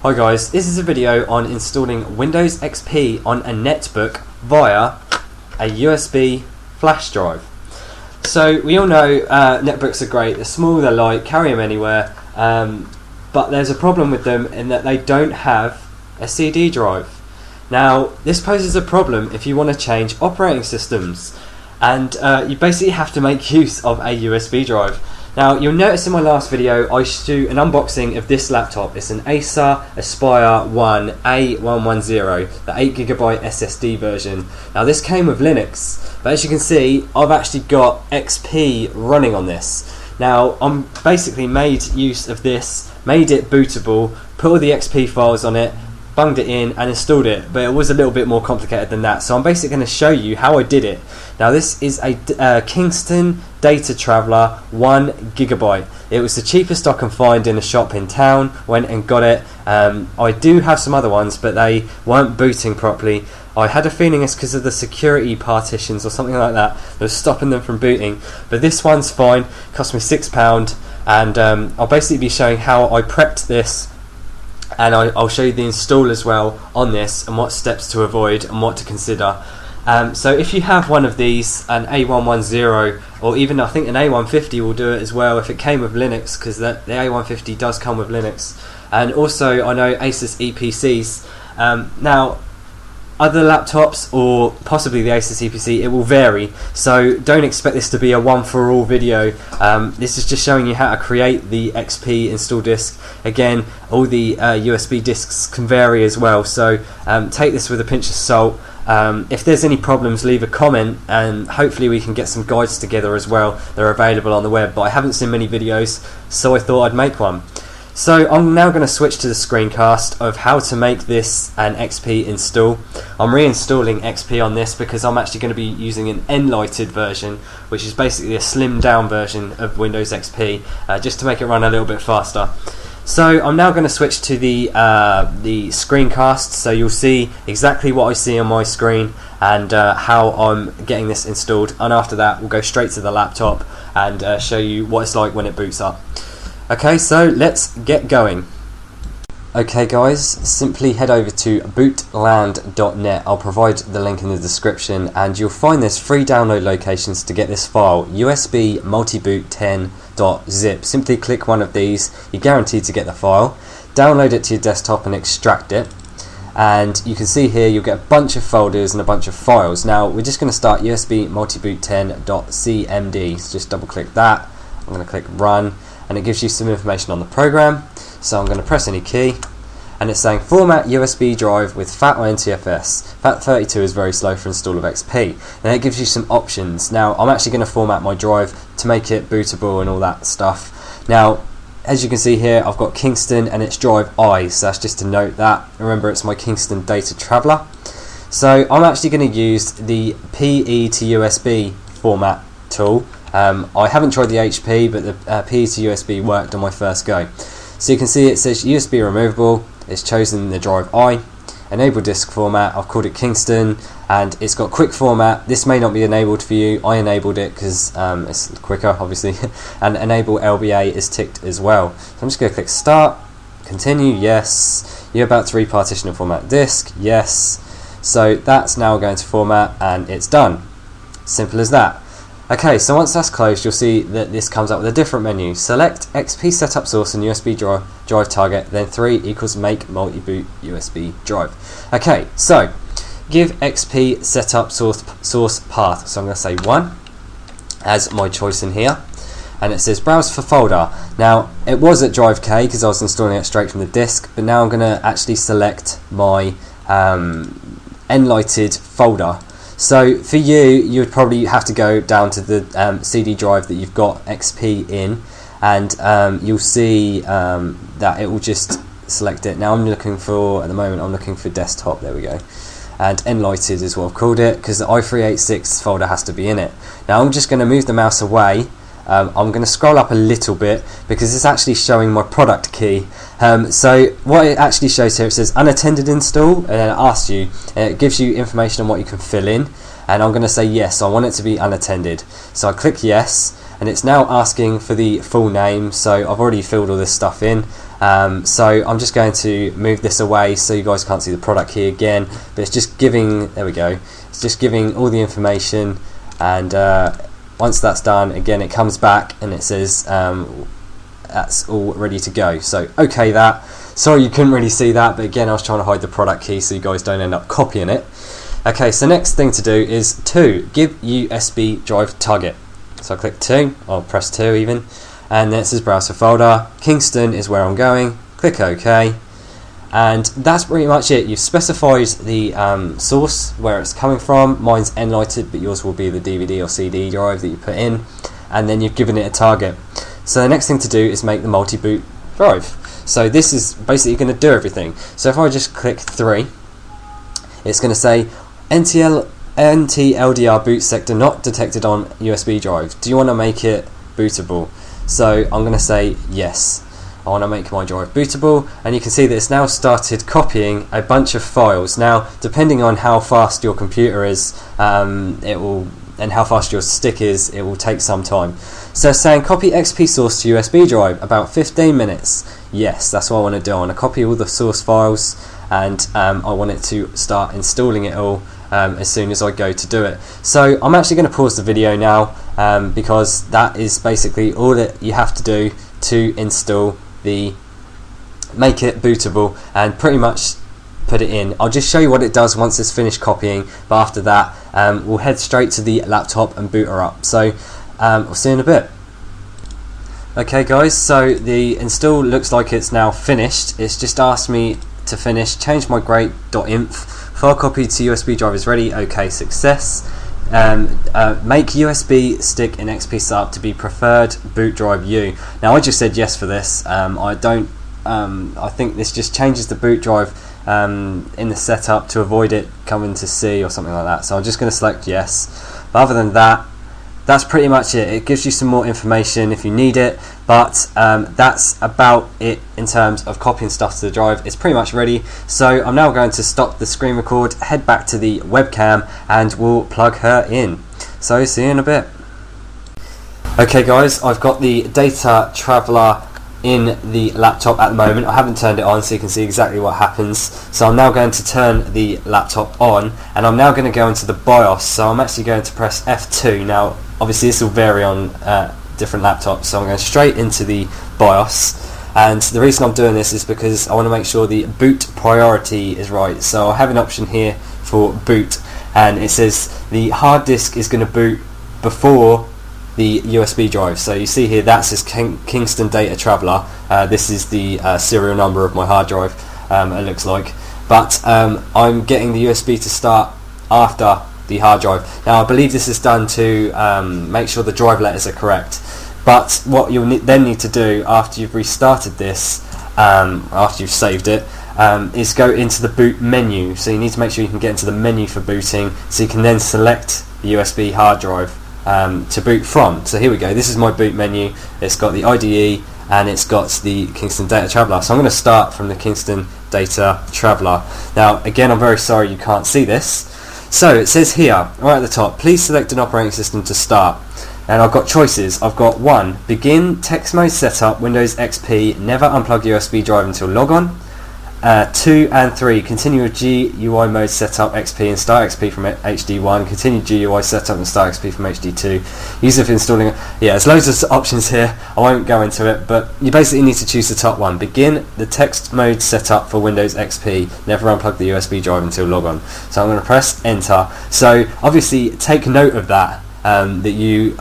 Hi guys, this is a video on installing Windows XP on a netbook via a USB flash drive. So we all know netbooks are great, they're small, they're light, carry them anywhere, but there's a problem with them in that they don't have a CD drive. Now this poses a problem if you want to change operating systems, and you basically have to make use of a USB drive. Now you'll notice in my last video I do an unboxing of this laptop. It's an Acer Aspire 1 A110, the 8GB SSD version. Now this came with Linux, but as you can see I've actually got XP running on this. Now I'm basically made use of this, made it bootable, put all the XP files on it, bunged it in and installed it, but it was a little bit more complicated than that, so I'm basically going to show you how I did it. Now this is a Kingston Data Traveller 1GB. It was the cheapest I can find in a shop in town, went and got it. I do have some other ones but they weren't booting properly. I had a feeling it's because of the security partitions or something like that that was stopping them from booting, but this one's fine, cost me £6, and I'll basically be showing how I prepped this, and I'll show you the install as well on this and what steps to avoid and what to consider. So if you have one of these, an A110 or even I think an A150 will do it as well if it came with Linux, because the A150 does come with Linux, and also I know Acer's EPCs. Now other laptops or possibly the Acer's EPC, it will vary, so don't expect this to be a one for all video. This is just showing you how to create the XP install disk. Again, all the USB disks can vary as well, so take this with a pinch of salt. If there's any problems, leave a comment and hopefully we can get some guides together as well. They're available on the web, but I haven't seen many videos, so I thought I'd make one. So I'm now going to switch to the screencast of how to make this an XP install. I'm reinstalling XP on this because I'm actually going to be using an enlightened version, which is basically a slimmed down version of Windows XP, just to make it run a little bit faster. So I'm now going to switch to the screencast, so you'll see exactly what I see on my screen and how I'm getting this installed, and after that we'll go straight to the laptop and show you what it's like when it boots up. Okay, so let's get going. Okay guys, simply head over to bootland.net. I'll provide the link in the description and you'll find there's free download locations to get this file, USB multiboot 10.zip. Simply click one of these, you're guaranteed to get the file. Download it to your desktop and extract it. And you can see here you'll get a bunch of folders and a bunch of files. Now we're just going to start USB multiboot 10.cmd, so just double click that. I'm going to click run, and it gives you some information on the program. So I'm going to press any key and it's saying format USB drive with FAT1TFS. FAT32 is very slow for install of XP, and it gives you some options. Now I'm actually going to format my drive to make it bootable and all that stuff. Now as you can see here I've got Kingston and it's drive I, so that's just to note that. Remember, it's my Kingston Data Traveller. So I'm actually going to use the PE to USB format tool. I haven't tried the HP, but the PE to USB worked on my first go. So you can see it says USB removable, it's chosen the drive I, enable disk format, I've called it Kingston, and it's got quick format. This may not be enabled for you, I enabled it because it's quicker obviously, and enable LBA is ticked as well. So I'm just going to click start, continue, yes, you're about to repartition and format disk, yes. So that's now going to format and it's done. Simple as that. Okay, so once that's closed, you'll see that this comes up with a different menu. Select XP setup source and USB drive target, then 3 equals make multi-boot USB drive. Okay, so give XP setup source path. So I'm going to say 1 as my choice in here, and it says browse for folder. Now it was at drive K because I was installing it straight from the disk, but now I'm going to actually select my enlightened folder. So for you, you would probably have to go down to the CD drive that you've got XP in, and you'll see that it will just select it. Now I'm looking for, at the moment, I'm looking for desktop, there we go. And enlightened is what I've called it, because the i386 folder has to be in it. Now I'm just going to move the mouse away. I'm going to scroll up a little bit because it's actually showing my product key. So what it actually shows here, it says unattended install, and then it asks you, and it gives you information on what you can fill in, and I'm going to say yes, I want it to be unattended. So I click yes, and it's now asking for the full name. So I've already filled all this stuff in, so I'm just going to move this away so you guys can't see the product key again, but it's just giving, there we go, it's just giving all the information. And once that's done, again it comes back and it says that's all ready to go. So okay, that, sorry you couldn't really see that, but again I was trying to hide the product key so you guys don't end up copying it. Okay, so next thing to do is 2, give USB drive target. So I click 2, or press 2 even, and then it says browse for folder. Kingston is where I'm going. Click OK, and that's pretty much it. You've specified the source where it's coming from. Mine's Enlighted, but yours will be the DVD or CD drive that you put in, and then you've given it a target. So the next thing to do is make the multi-boot drive. So this is basically going to do everything. So if I just click 3, it's going to say NTLDR boot sector not detected on USB drive. Do you want to make it bootable? So I'm going to say yes. I want to make my drive bootable, and you can see that it's now started copying a bunch of files. Now, depending on how fast your computer is, and how fast your stick is, it will take some time. So it's saying copy XP source to USB drive, about 15 minutes. Yes, that's what I want to do. I want to copy all the source files, and I want it to start installing it all as soon as I go to do it. So I'm actually going to pause the video now, because that is basically all that you have to do to install make it bootable and pretty much put it in. I'll just show you what it does once it's finished copying, but after that we'll head straight to the laptop and boot her up. So we'll see you in a bit. Okay guys, so the install looks like it's now finished. It's just asked me to finish change migrate.inf. File copy to USB drive is ready. Okay, success. Make USB stick in XP setup to be preferred boot drive U. Now I just said yes for this. I think this just changes the boot drive in the setup to avoid it coming to C or something like that. So I'm just going to select yes. But other than that, that's pretty much it. It gives you some more information if you need it, but that's about it in terms of copying stuff to the drive. It's pretty much ready. So I'm now going to stop the screen record, head back to the webcam, and we'll plug her in. So see you in a bit. Okay guys, I've got the data traveler in the laptop at the moment. I haven't turned it on so you can see exactly what happens. So I'm now going to turn the laptop on, and I'm now going to go into the BIOS. So I'm actually going to press F2. Now obviously this will vary on different laptops, so I'm going straight into the BIOS, and the reason I'm doing this is because I want to make sure the boot priority is right. So I have an option here for boot, and it says the hard disk is going to boot before the USB drive. So you see here that says Kingston Data Traveler. This is the serial number of my hard drive, it looks like, but I'm getting the USB to start after the hard drive. Now I believe this is done to make sure the drive letters are correct, but what you'll then need to do after you've restarted this, after you've saved it, is go into the boot menu. So you need to make sure you can get into the menu for booting, so you can then select the USB hard drive to boot from. So here we go, this is my boot menu. It's got the IDE and it's got the Kingston Data Traveler. So I'm going to start from the Kingston Data Traveler. Now again, I'm very sorry you can't see this. So it says here, right at the top, please select an operating system to start. And I've got choices. I've got 1, begin text mode setup, Windows XP, never unplug USB drive until logon. 2 and 3, continue with GUI mode setup XP and start XP from HD1, continue GUI setup and start XP from HD2. Use it for installing. Yeah, there's loads of options here. I won't go into it, but you basically need to choose the top one. Begin the text mode setup for Windows XP, never unplug the USB drive until logon. So I'm going to press enter. So obviously take note of that, that you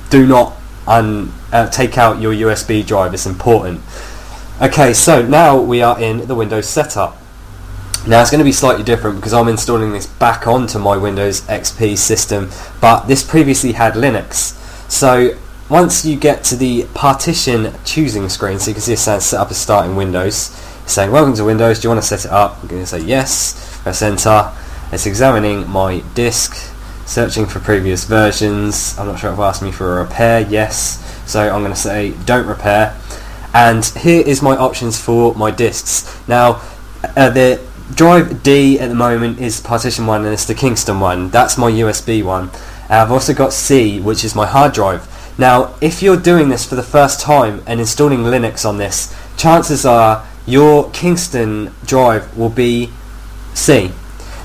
do not take out your USB drive. It's important. Okay, so now we are in the Windows setup. Now it's going to be slightly different because I'm installing this back onto my Windows XP system, but this previously had Linux. So once you get to the partition choosing screen, so you can see it says set up a start in Windows. It's saying welcome to Windows, do you want to set it up? I'm going to say yes, press enter. It's examining my disk, searching for previous versions. I'm not sure if it asked me for a repair. Yes, so I'm going to say don't repair. And here is my options for my disks. Now the drive D at the moment is partition 1 and it's the Kingston one. That's my USB one. and I've also got C, which is my hard drive. Now, if you're doing this for the first time and installing Linux on this, chances are your Kingston drive will be C.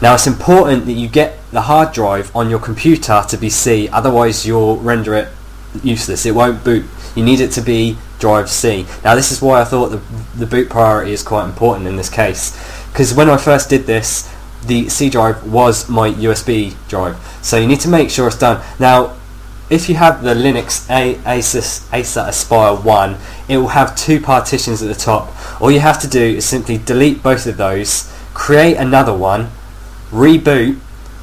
Now, it's important that you get the hard drive on your computer to be C, otherwise you'll render it useless. It won't boot. You need it to be drive C. Now, this is why I thought the boot priority is quite important in this case, because when I first did this, the C drive was my USB drive, so you need to make sure it's done. Now, if you have the Linux Acer Aspire 1, it will have 2 partitions at the top. All you have to do is simply delete both of those, create another one, reboot,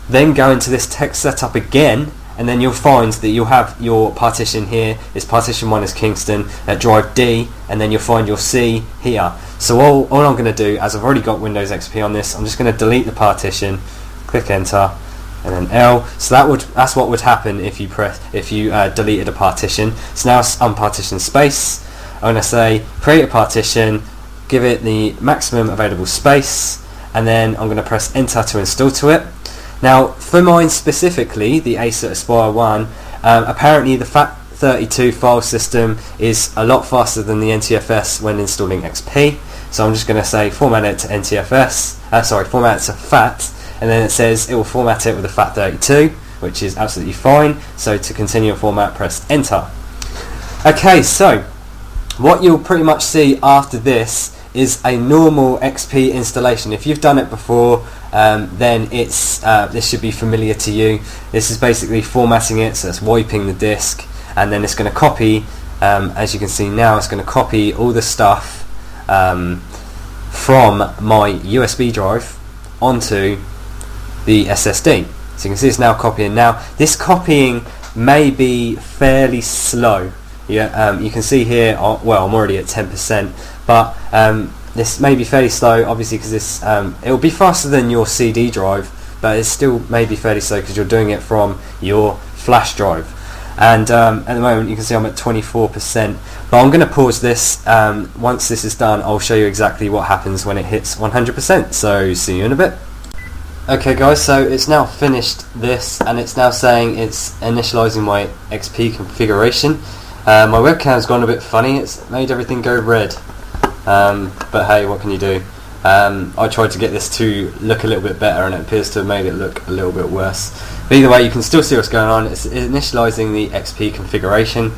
then go into this text setup again, and then you'll find that you'll have your partition here. This partition 1 is Kingston at drive D, and then you'll find your C here. So all I'm going to do, as I've already got Windows XP on this, I'm just going to delete the partition, click enter, and then L. So that's what would happen if you deleted a partition. So now it's unpartitioned space. I'm going to say create a partition, give it the maximum available space, and then I'm going to press enter to install to it. Now, for mine specifically, the Acer Aspire 1, apparently the FAT32 file system is a lot faster than the NTFS when installing XP. So I'm just going to say format it to format it to FAT, and then it says it will format it with a FAT32, which is absolutely fine. So to continue a format, press enter. Okay, so what you'll pretty much see after this is a normal XP installation. If you've done it before, then this should be familiar to you. This is basically formatting it, so it's wiping the disk, and then it's going to copy, as you can see now, it's going to copy all the stuff from my USB drive onto the SSD. So you can see it's now copying. Now, this copying may be fairly slow. Yeah, you can see here, well, I'm already at 10%, but this may be fairly slow, obviously, because this it will be faster than your CD drive, but it still may be fairly slow because you're doing it from your flash drive. And at the moment, you can see I'm at 24%, but I'm going to pause this. Once this is done, I'll show you exactly what happens when it hits 100%. So see you in a bit. Okay guys, so it's now finished this, and it's now saying it's initializing my XP configuration. My webcam's gone a bit funny, it's made everything go red, but hey, what can you do? I tried to get this to look a little bit better, and it appears to have made it look a little bit worse. But either way, you can still see what's going on. It's initializing the XP configuration,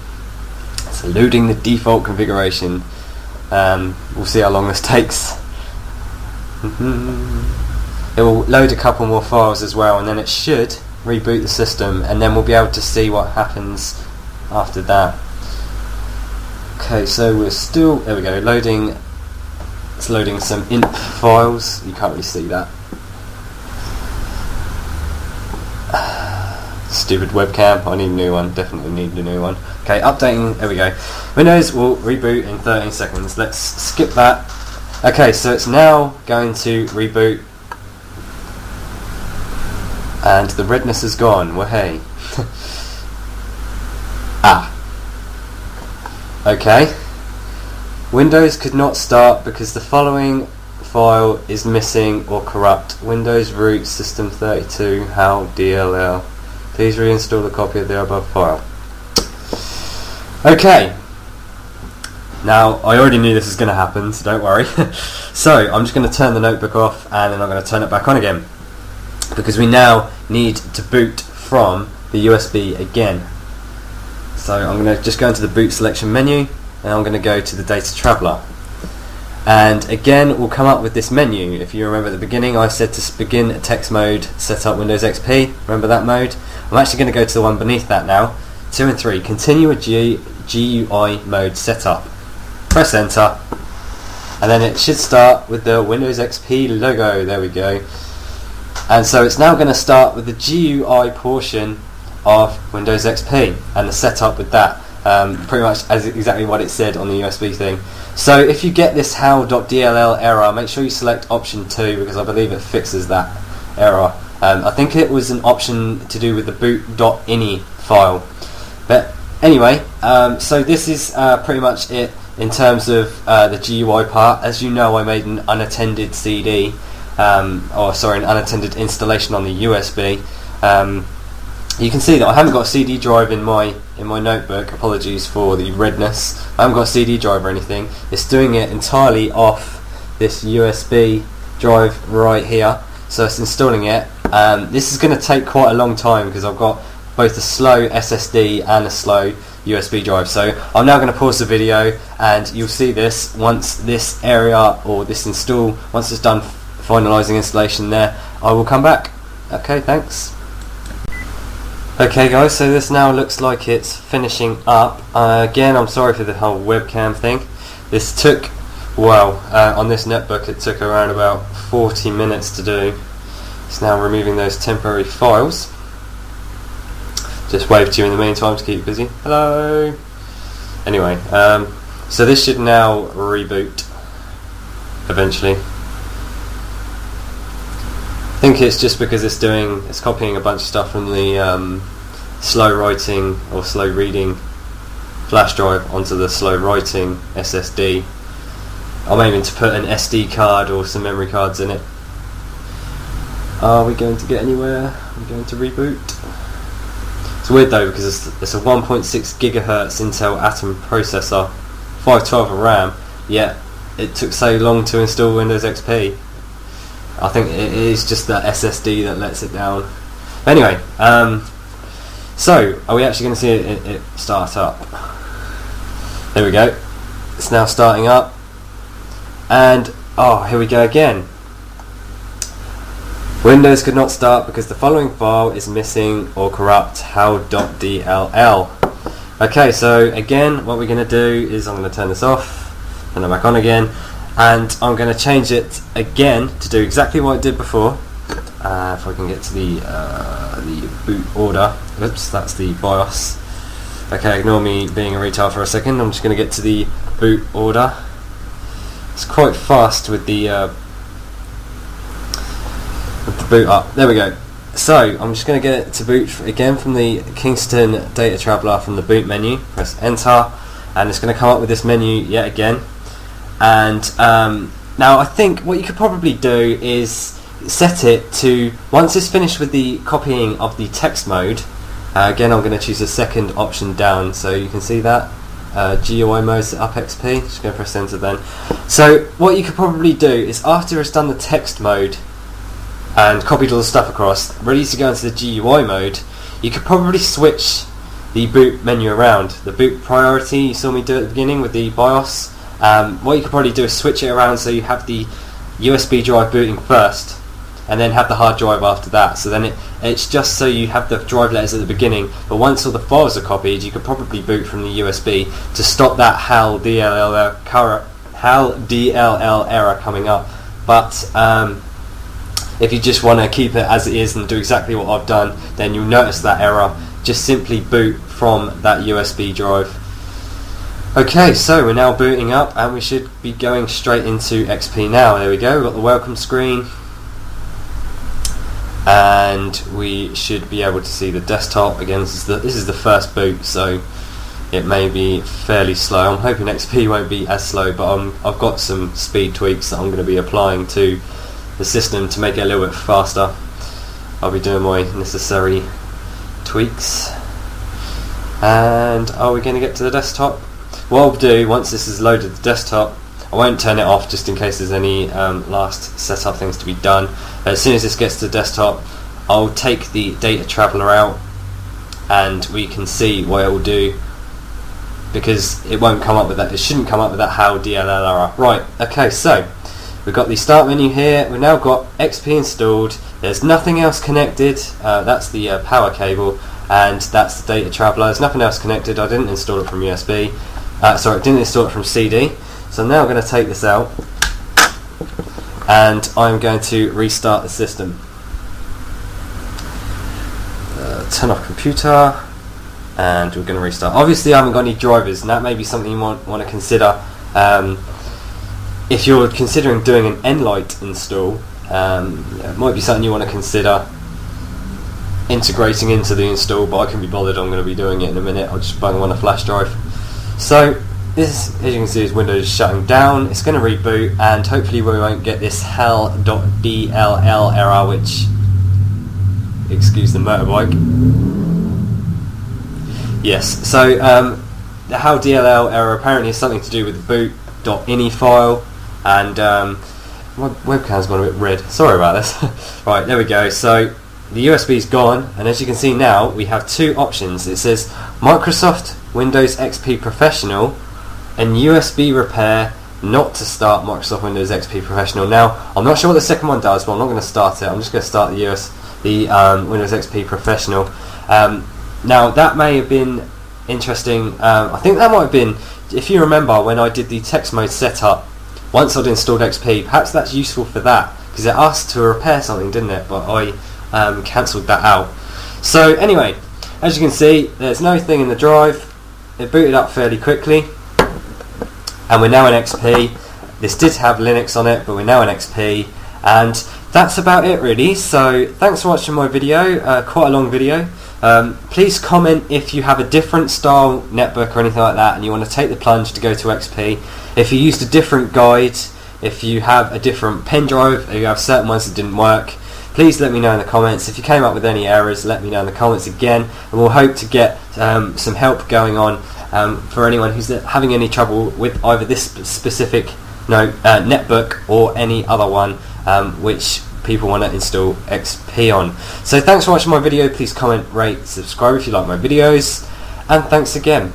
it's loading the default configuration. We'll see how long this takes. It will load a couple more files as well, and then it should reboot the system, and then we'll be able to see what happens after that. Okay, so we're still, there we go, loading. It's loading some inp files. You can't really see that. Stupid webcam. I need a new one. Definitely need a new one. Okay, updating. There we go. Windows will reboot in 13 seconds. Let's skip that. Okay, so it's now going to reboot, and the redness is gone. Well, hey. Okay. Windows could not start because the following file is missing or corrupt. Windows root system32 HAL DLL. Please reinstall the copy of the above file. Okay. Now, I already knew this was going to happen, so don't worry. So, I'm just going to turn the notebook off, and then I'm going to turn it back on again, because we now need to boot from the USB again. So I'm going to just go into the boot selection menu, and I'm going to go to the data traveler, and again we'll come up with this menu. If you remember at the beginning, I said to begin text mode, set up Windows XP. Remember that mode? I'm actually going to go to the one beneath that now. 2 and 3, continue a GUI mode setup. Press enter, and then it should start with the Windows XP logo. There we go. And so it's now going to start with the GUI portion of Windows XP and the setup with that, pretty much as exactly what it said on the USB thing. So if you get this HAL.dll error, make sure you select option 2, because I believe it fixes that error. I think it was an option to do with the boot.ini file. But anyway, so this is pretty much it in terms of the GUI part. As you know, I made an unattended CD, an unattended installation on the USB. you can see that I haven't got a CD drive in my notebook. Apologies for the redness. I haven't got a CD drive or anything. It's doing it entirely off this USB drive right here. So it's installing it. This is going to take quite a long time because I've got both a slow SSD and a slow USB drive. So I'm now going to pause the video, and you'll see this once this area or this install, once it's done finalising installation there, I will come back. Okay, thanks. Okay guys, so this now looks like it's finishing up. Again, I'm sorry for the whole webcam thing. This took, well, on this netbook it took around about 40 minutes to do. It's now removing those temporary files. Just wave to you in the meantime to keep you busy. Hello! Anyway, so this should now reboot eventually. I think it's just because it's copying a bunch of stuff from the slow writing or slow reading flash drive onto the slow writing SSD. I'm aiming to put an SD card or some memory cards in it. Are we going to get anywhere? Are we going to reboot? It's weird though because it's a 1.6 gigahertz Intel Atom processor, 512 of RAM, yet it took so long to install Windows XP. I think it is just that SSD that lets it down. Anyway, so are we actually going to see it start up? There we go. It's now starting up, and oh, here we go again. Windows could not start because the following file is missing or corrupt. how.dll. Okay, so again, what we're going to do is I'm going to turn this off, turn it back on again. And I'm going to change it again to do exactly what it did before. If I can get to the boot order. Oops, that's the BIOS. Okay, ignore me being a retard for a second. I'm just going to get to the boot order. It's quite fast with the boot up. There we go. So I'm just going to get it to boot again from the Kingston Data Traveler from the boot menu. Press enter, and it's going to come up with this menu yet again. And now I think what you could probably do is set it to, once it's finished with the copying of the text mode, again I'm going to choose the second option down so you can see that, GUI mode set up XP, just going to press enter then. So what you could probably do is after it's done the text mode and copied all the stuff across, ready to go into the GUI mode, you could probably switch the boot menu around. The boot priority you saw me do at the beginning with the BIOS. What you could probably do is switch it around so you have the USB drive booting first and then have the hard drive after that. So then it's just so you have the drive letters at the beginning, but once all the files are copied you could probably boot from the USB to stop that HAL DLL error coming up. But if you just want to keep it as it is and do exactly what I've done, then you'll notice that error. Just simply boot from that USB drive. Okay, so we're now booting up and we should be going straight into XP now. There we go, we've got the welcome screen and we should be able to see the desktop. Again, this is the first boot, so it may be fairly slow. I'm hoping XP won't be as slow, but I've got some speed tweaks that I'm going to be applying to the system to make it a little bit faster. I'll be doing my necessary tweaks. And are we going to get to the desktop? What I'll do, once this is loaded the desktop, I won't turn it off just in case there's any last setup things to be done. As soon as this gets to the desktop, I'll take the data traveler out and we can see what it will do, because it won't come up with that, it shouldn't come up with that HAL DLL error. Right, okay, so we've got the start menu here, we've now got XP installed, there's nothing else connected, that's the power cable, and that's the data traveler. There's nothing else connected, I didn't install it from USB. Sorry, I didn't install it from CD. So now I'm going to take this out and I'm going to restart the system. Turn off computer and we're going to restart. Obviously I haven't got any drivers, and that may be something you want to consider. If you're considering doing an Nlight install, it might be something you want to consider integrating into the install, but I can be bothered, I'm going to be doing it in a minute. I'll just bung on a flash drive. So this, as you can see, is Windows shutting down. It's going to reboot and hopefully we won't get this HAL.dll error, which, excuse the motorbike. Yes, so the HAL DLL error apparently has something to do with the boot.ini file, and my webcam's gone a bit red, sorry about this. Right, there we go. So the USB's gone, and as you can see now we have two options. It says Microsoft Windows XP Professional and USB repair not to start Microsoft Windows XP Professional. Now I'm not sure what the second one does, but I'm not going to start it. I'm just going to start the Windows XP Professional. Now that may have been interesting. I think that might have been, if you remember when I did the text mode setup, once I'd installed XP, perhaps that's useful for that, because it asked to repair something, didn't it? But I cancelled that out. So anyway, as you can see, there's no thing in the drive. It booted up fairly quickly, and we're now in XP. This did have Linux on it, but we're now in XP, and that's about it really. So thanks for watching my video, quite a long video. Please comment if you have a different style netbook or anything like that and you want to take the plunge to go to XP. If you used a different guide, if you have a different pen drive, or you have certain ones that didn't work, please let me know in the comments. If you came up with any errors, let me know in the comments again, and we'll hope to get some help going on for anyone who's having any trouble with either this specific netbook or any other one which people want to install XP on. So thanks for watching my video. Please comment, rate, subscribe if you like my videos, and thanks again.